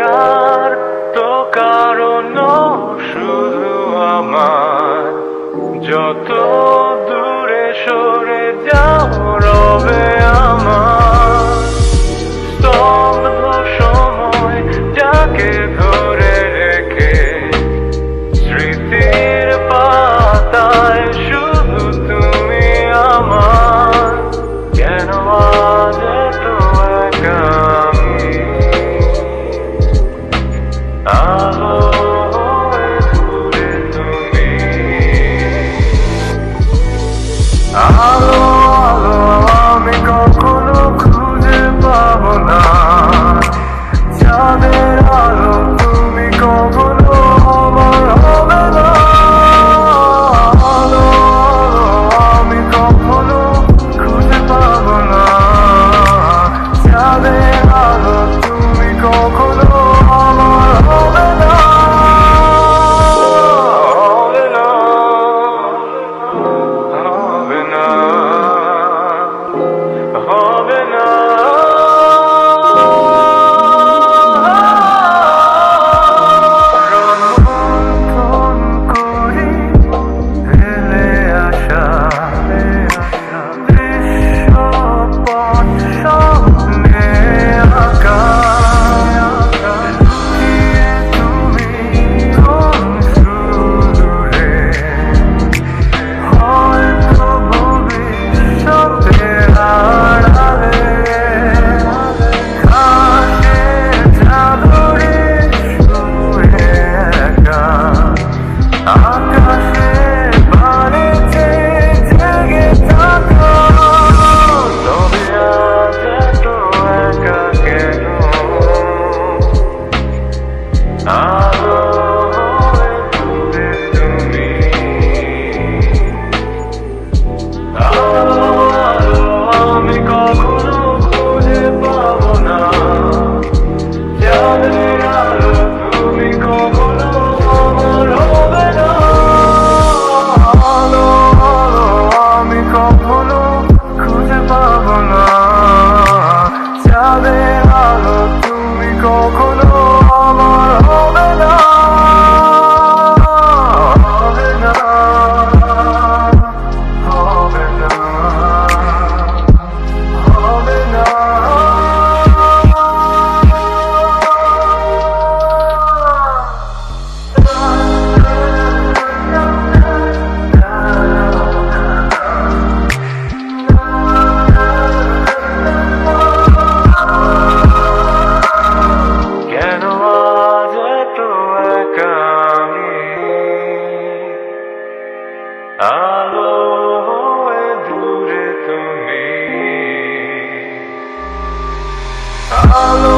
আর তো কারণ শুধু আমার, যত দূরে সরে যাও রবে আমার স্তব্ধ সময়, যাকে ধরে রেখে স্মৃতির পাতায় শুধু তুমি আমার। কেন আজ এত একা আমি, আলো হয়ে দূরে তুমি, আলো আলো আমি কখনো খুঁজে পাবো না, চাঁদের আলো তুমি কখনো আমার হবে না। আলো আলো আমি কখনো খুঁজে পাবো না, চাঁদের আলো তুমি কখনো আমার হবে না, হবে না, হবে না, হবে না। রোমন্থন করি হেলে আসা দৃশ্যপট সামনে আঁকা, লুকিয়ে তুমি কোন সুদূরে, হয়তো ভবিষ্যতের আড়ালে ঘাসে চাদরে শুয়ে একা, আকাশে বাড়িতে জেগে থাকো। তবে আজ এত একা কেন, আলো হয়ে দূরে তুমি, আলো আলো আমি কখনো খুঁজে পাবো না, চাঁদের আলো তুমি কখনো আমার হবে না। আলো আলো আমি কখনো খুঁজে পাবো না, চাঁদের আলো তুমি কখনো আমার হবে না, হবে না, হবে না, হবে না। কেন আজ এত একা আমি, আলো হয়ে দূরে তুমি, আলো